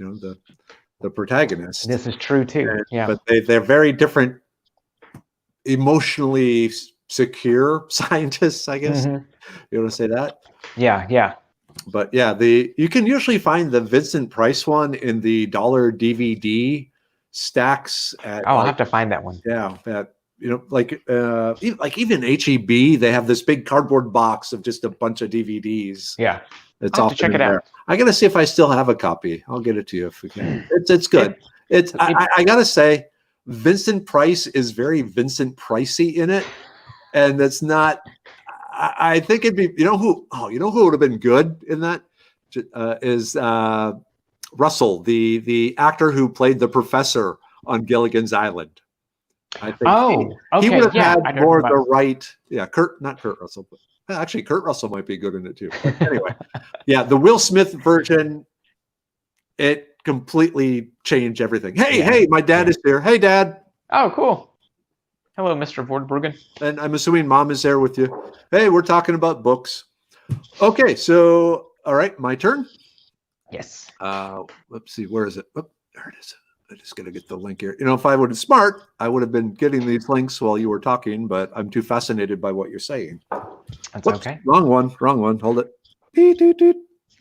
protagonist. This is true too. But they're very different, emotionally secure scientists, I guess. You want to say that? Yeah. But you can usually find the Vincent Price one in the $1 DVD stacks at, I'll have to find that one. Yeah, that like even HEB, they have this big cardboard box of just a bunch of DVDs. Yeah, it's I'll have to check it out. I gotta see if I still have a copy. I'll get it to you if we can. It's good. I gotta say, Vincent Price is very Vincent Pricey in it, and that's not. I think it'd be, who would have been good in that is Russell, the actor who played the professor on Gilligan's Island. I think he would have had more the right. Yeah, not Kurt Russell, but actually Kurt Russell might be good in it too. But anyway, the Will Smith version, it completely changed everything. Hey, my dad is here. Hey, Dad. Oh, cool. Hello, Mr. Vorderbruggen. And I'm assuming Mom is there with you. Hey, we're talking about books. Okay, so all right, my turn. Yes. Let's see, where is it? Oh, there it is. I just gotta get the link here. If I would have smart, I would have been getting these links while you were talking, but I'm too fascinated by what you're saying. That's okay. Wrong one. Hold it.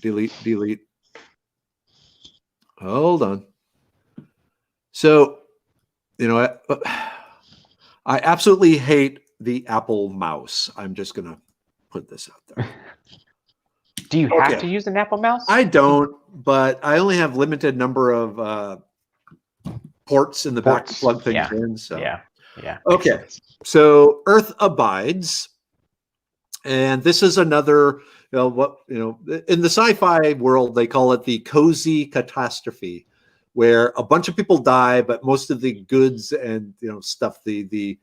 Delete. Hold on. So, I absolutely hate the Apple mouse. I'm just going to put this out there. Do you have Okay. to use an Apple mouse? I don't, but I only have limited number of ports in the back to plug things in. So yeah. okay, so Earth Abides, and this is another, in the sci-fi world they call it the cozy catastrophe, where a bunch of people die, but most of the goods and stuff, the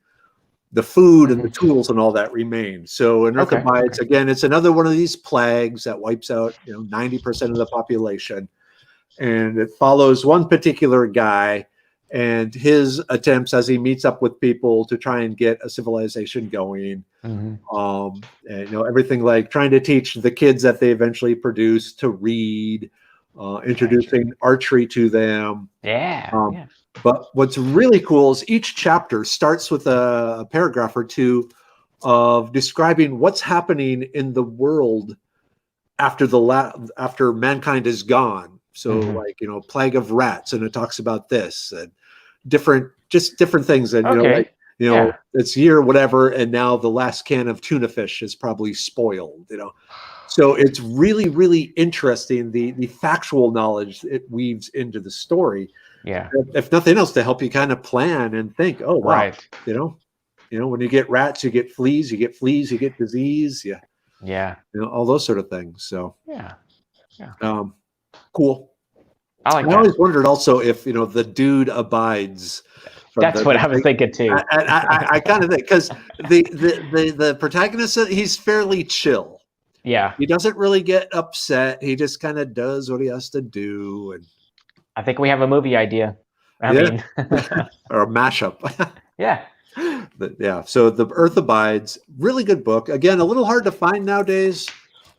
food and the tools and all that remain. So in Earth Abides, again, it's another one of these plagues that wipes out 90% of the population, and it follows one particular guy and his attempts as he meets up with people to try and get a civilization going. And, everything like trying to teach the kids that they eventually produce to read, introducing archery to them. But what's really cool is each chapter starts with a paragraph or two of describing what's happening in the world after after mankind is gone. So like, plague of rats, and it talks about this and different things that, it's year whatever, and now the last can of tuna fish is probably spoiled, So it's really, really interesting, the factual knowledge it weaves into the story. Yeah. If nothing else, to help you kind of plan and think, oh wow, right. When you get rats, you get fleas, you get disease, all those sort of things. So cool. I like that. I always wondered also if the dude abides. That's what I was thinking too. I kind of think, because the protagonist, he's fairly chill. Yeah. He doesn't really get upset. He just kind of does what he has to do. And I think we have a movie idea. I mean, or a mashup. Yeah. So the Earth Abides, really good book. Again, a little hard to find nowadays.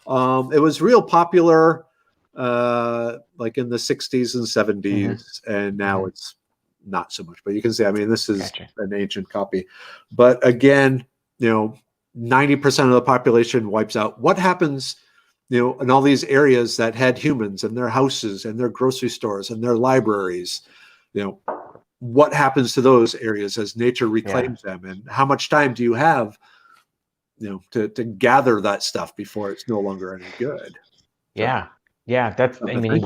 It was real popular like in the 60s and 70s, and now it's not so much. But you can see, I mean, this is an ancient copy. But again, 90% of the population wipes out. What happens, in all these areas that had humans and their houses and their grocery stores and their libraries, what happens to those areas as nature reclaims them? And how much time do you have, to gather that stuff before it's no longer any good? Yeah. That's, I mean,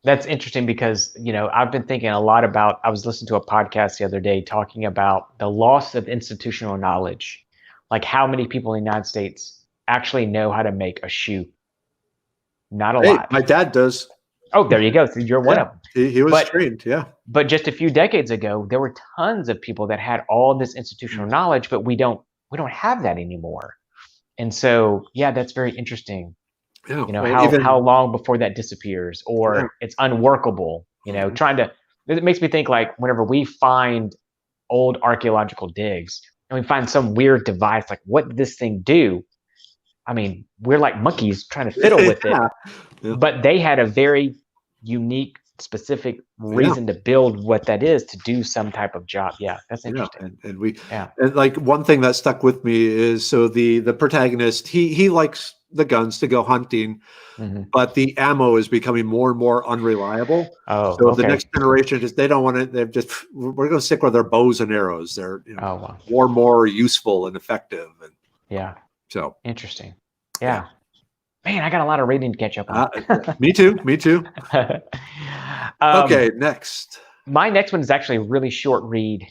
that's interesting because, I've been thinking a lot about, I was listening to a podcast the other day talking about the loss of institutional knowledge, like how many people in the United States actually know how to make a shoe. Not a lot. My dad does. Oh, there you go. So you're one of them. He was trained, But just a few decades ago, there were tons of people that had all this institutional knowledge, but we don't have that anymore. And so, that's very interesting. How long before that disappears, or it's unworkable, it makes me think, like, whenever we find old archaeological digs and we find some weird device, like, what did this thing do? I mean, we're like monkeys trying to fiddle with it, but they had a very unique, specific reason to build what that is, to do some type of job. That's interesting. And like, one thing that stuck with me is, so the protagonist, he likes the guns to go hunting, but the ammo is becoming more and more unreliable. The next generation, they don't want it. We're going to stick with their bows and arrows. They're more useful and effective. And so interesting. Man, I got a lot of reading to catch up on. Me too. Okay, next. My next one is actually a really short read.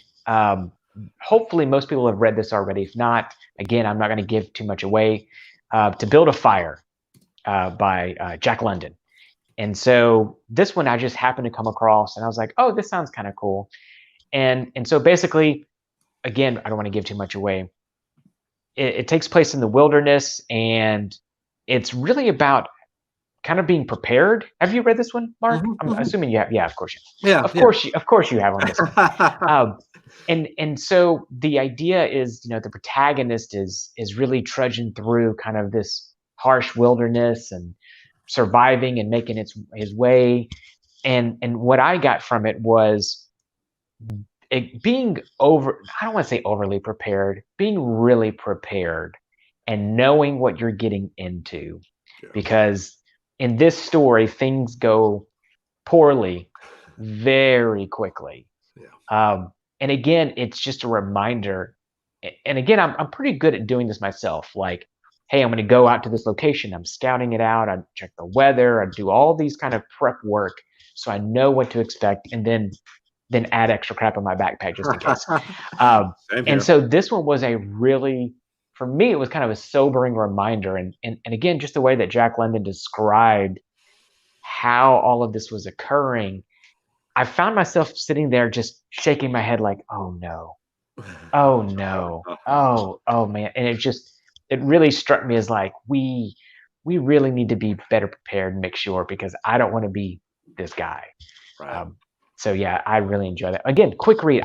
Hopefully most people have read this already. If not, again, I'm not going to give too much away. To Build a Fire by Jack London. And so this one I just happened to come across, and I was like, oh, this sounds kind of cool. And so basically, again, I don't want to give too much away. It takes place in the wilderness, and it's really about kind of being prepared. Have you read this one, Mark? I'm assuming you have. Yeah, of course you have. Of course you have on this one. And so the idea is, the protagonist is really trudging through kind of this harsh wilderness and surviving and making his way. And what I got from it was being I don't want to say overly prepared, being really prepared and knowing what you're getting into. Because in this story, things go poorly very quickly. And again, it's just a reminder. And again, I'm pretty good at doing this myself. Like, hey, I'm going to go out to this location. I'm scouting it out. I check the weather. I do all these kind of prep work so I know what to expect, and then add extra crap in my backpack just in case. And so this one was for me, it was kind of a sobering reminder. And again, just the way that Jack London described how all of this was occurring, I found myself sitting there just shaking my head like, oh no, oh no, oh man. And it really struck me as like, we really need to be better prepared and make sure, because I don't want to be this guy. Right. So yeah, I really enjoy that. Again, quick read.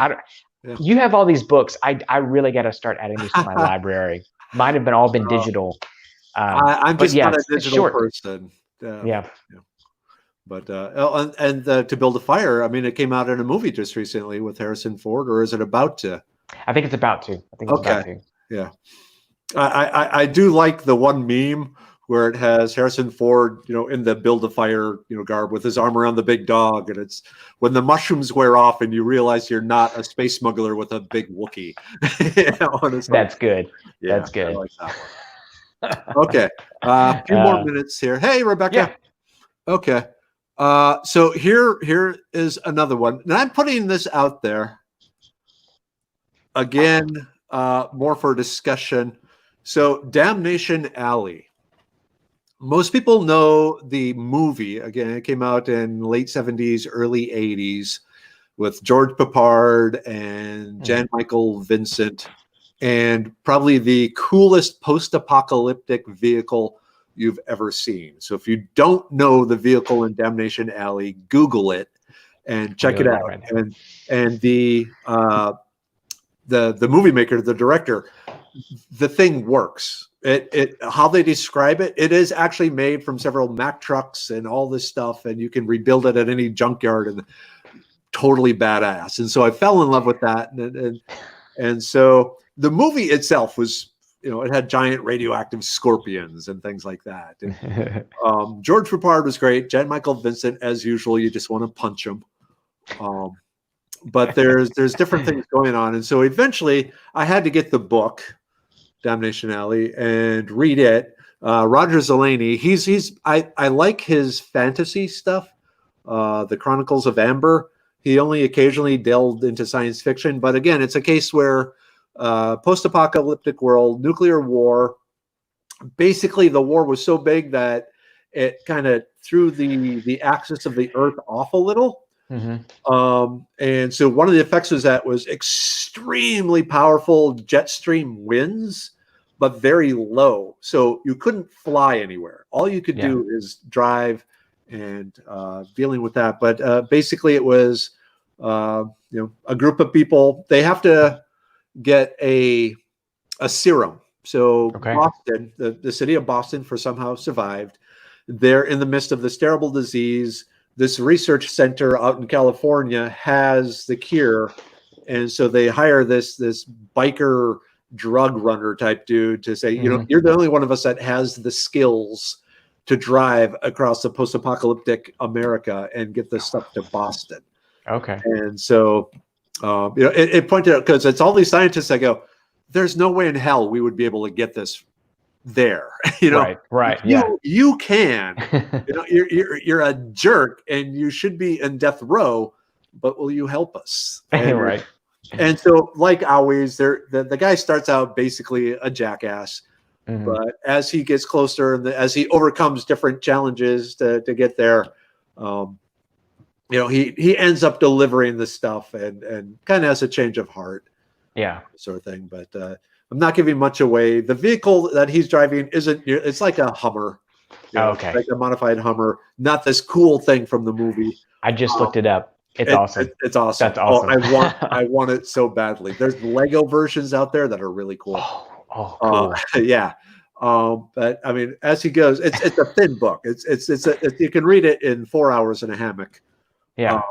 You have all these books. I really got to start adding these to my library. Mine have all been digital. I'm just not a digital person. Yeah. But to build a fire, I mean, it came out in a movie just recently with Harrison Ford, or is it about to? I think it's about to. Yeah. I do like the one meme where it has Harrison Ford, in the build a fire, garb with his arm around the big dog, and it's when the mushrooms wear off and you realize you're not a space smuggler with a big Wookiee. That's good. Yeah, that's good. I like that one. Okay, a few more minutes here. Hey, Rebecca. Yeah. Okay. So here is another one, and I'm putting this out there again, more for discussion. So, Damnation Alley. Most people know the movie. Again, it came out in late 70s, early 80s with George Peppard and Jan Michael Vincent, and probably the coolest post-apocalyptic vehicle you've ever seen. So if you don't know the vehicle in Damnation Alley, Google it and check it out. And the movie maker, the director, the thing works. It how they describe it, it is actually made from several Mack trucks and all this stuff, and you can rebuild it at any junkyard, and totally badass. And so I fell in love with that, and so the movie itself was, it had giant radioactive scorpions and things like that. And, George Peppard was great. Jan Michael Vincent, as usual, you just want to punch him. But there's different things going on, and so eventually I had to get the book Damnation Alley and read it. Roger Zelazny, I like his fantasy stuff. The Chronicles of Amber. He only occasionally delved into science fiction, but again, it's a case where post-apocalyptic world, nuclear war. Basically, the war was so big that it kind of threw the axis of the Earth off a little. And so one of the effects was that was extremely powerful jet stream winds, but very low. So you couldn't fly anywhere. All you could do is drive, and dealing with that. But basically it was, a group of people, they have to get a serum. So Boston, the city of Boston, for somehow survived. They're in the midst of this terrible disease. This research center out in California has the cure, and so they hire this biker drug runner type dude to say, you're the only one of us that has the skills to drive across the post-apocalyptic America and get this stuff to Boston. Okay. And so, it pointed out, because it's all these scientists that go, there's no way in hell we would be able to get this there. Right. You can. You're a jerk, and you should be in death row, but will you help us? And, right. And so, like always, the guy starts out basically a jackass, but as he gets closer and as he overcomes different challenges to get there, he ends up delivering the stuff and kind of has a change of heart, sort of thing. But I'm not giving much away. The vehicle that he's driving it's like a Hummer. Okay. Like a modified Hummer, not this cool thing from the movie. I just looked it up. It's awesome. It's awesome. That's awesome. I want it so badly. There's Lego versions out there that are really cool. Cool. Yeah. But I mean, as he goes, it's a thin book. You can read it in 4 hours in a hammock. Yeah.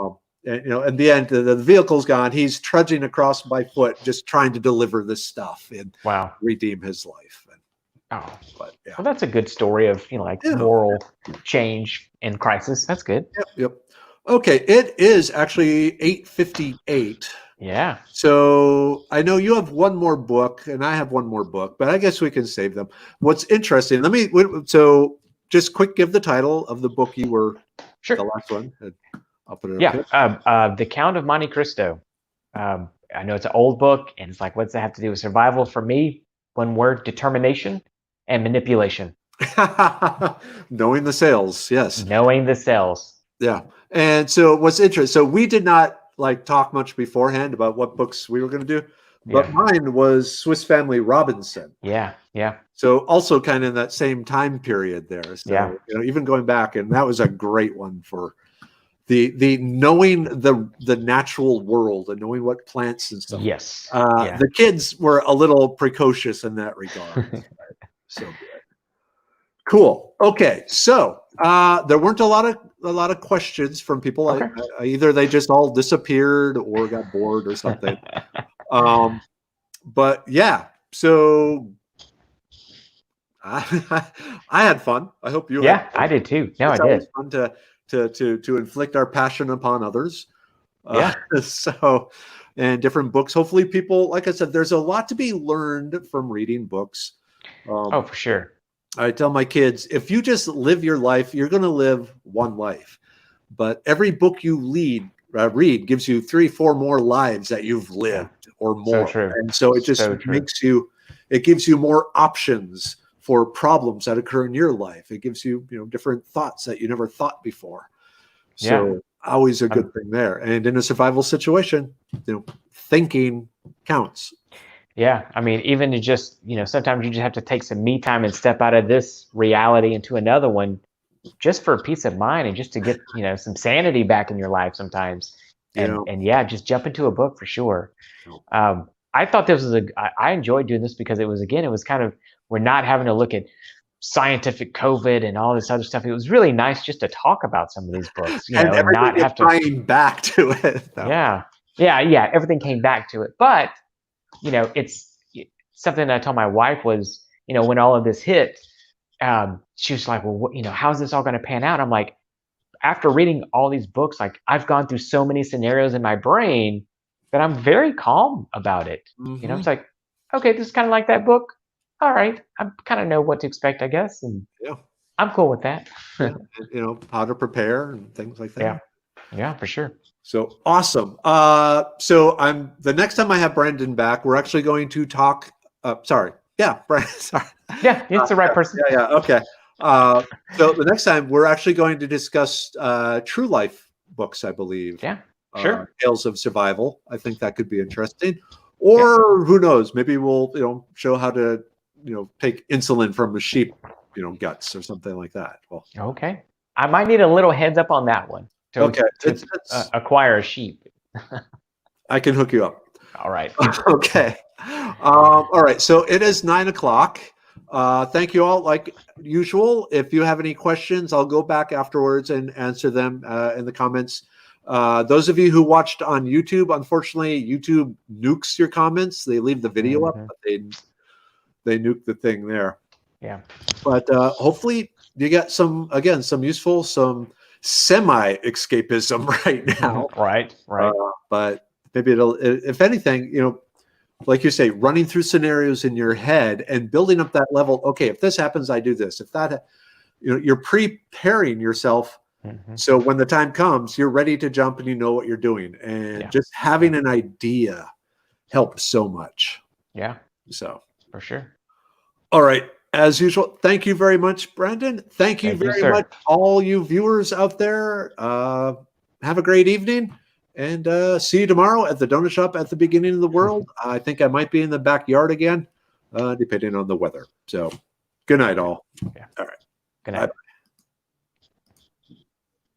And, in the end, the vehicle's gone. He's trudging across by foot, just trying to deliver this stuff and redeem his life. Well, that's a good story of moral change in crisis. That's good. Yep. Okay, it is actually 8:58. Yeah. So I know you have one more book and I have one more book, but I guess we can save them. What's interesting, so just quick give the title of the book you were, Sure. the last one. I'll put it up Yeah. here. The Count of Monte Cristo. I know it's an old book, and it's like, what's that have to do with survival? For me, one word: determination and manipulation. Knowing the sales, yes. Knowing the cells. Yeah. And so what's interesting, so we did not like talk much beforehand about what books we were going to do, but Yeah. mine was Swiss Family Robinson. Yeah. Yeah. So also kind of in that same time period there. So Yeah. even going back, and that was a great one for the knowing the natural world and knowing what plants and stuff. Yes. The kids were a little precocious in that regard. So good. Cool. Okay, so there weren't a lot of questions from people. Okay. Either they just all disappeared or got bored or something. But yeah, so I had fun. I hope you. Yeah, had fun. I did too. No, It's I did. always fun to inflict our passion upon others. Yeah. So, and different books. Hopefully, people, like I said, there's a lot to be learned from reading books. Oh, for sure. I tell my kids, if you just live your life, you're going to live one life. But every book you read gives you 3-4 more lives that you've lived or more. So true. And so it just it gives you more options for problems that occur in your life. It gives you, different thoughts that you never thought before. So always a good thing there. And in a survival situation, thinking counts. Yeah, I mean, even to just, sometimes you just have to take some me time and step out of this reality into another one, just for peace of mind and just to get, some sanity back in your life sometimes. And yeah, just jump into a book for sure. I thought this was I enjoyed doing this because it was kind of, we're not having to look at scientific COVID and all this other stuff. It was really nice just to talk about some of these books, and and not have to tying back to it. Though. Yeah. Everything came back to it, but it's something that I told my wife was, when all of this hit, she was like, well, how's this all going to pan out? I'm like, after reading all these books, like I've gone through so many scenarios in my brain that I'm very calm about it. Mm-hmm. It's like, okay, this is kind of like that book. All right, I kind of know what to expect, I guess, and I'm cool with that. How to prepare and things like that. Yeah, for sure. So awesome. So the next time I have Brandon back, we're actually going to talk. Sorry. Yeah, Brandon. Sorry. Yeah, it's the right person. Yeah. Okay. So the next time we're actually going to discuss true life books, I believe. Yeah. Sure. Tales of survival. I think that could be interesting. Or who knows? Maybe we'll show how to take insulin from a sheep guts or something like that. Well. Okay. I might need a little heads up on that one. To acquire a sheep. I can hook you up. All right. Okay. All right. So it is 9:00. Thank you all. Like usual, if you have any questions, I'll go back afterwards and answer them in the comments. Those of you who watched on YouTube, unfortunately, YouTube nukes your comments. They leave the video up, but they nuke the thing there. Yeah. But hopefully you get some useful, some semi-escapism right now. Right. But maybe it'll, if anything, like you say, running through scenarios in your head and building up that level. Okay, if this happens, I do this. If that, you're preparing yourself. So when the time comes, you're ready to jump and you know what you're doing. And just having an idea helps so much. Yeah. So for sure. All right. As usual, thank you very much, Brandon. Thank you very much, all you viewers out there. Have a great evening, and see you tomorrow at the donut shop at the beginning of the world. I think I might be in the backyard again, depending on the weather. So good night, all. Yeah. All right. Good night. Bye.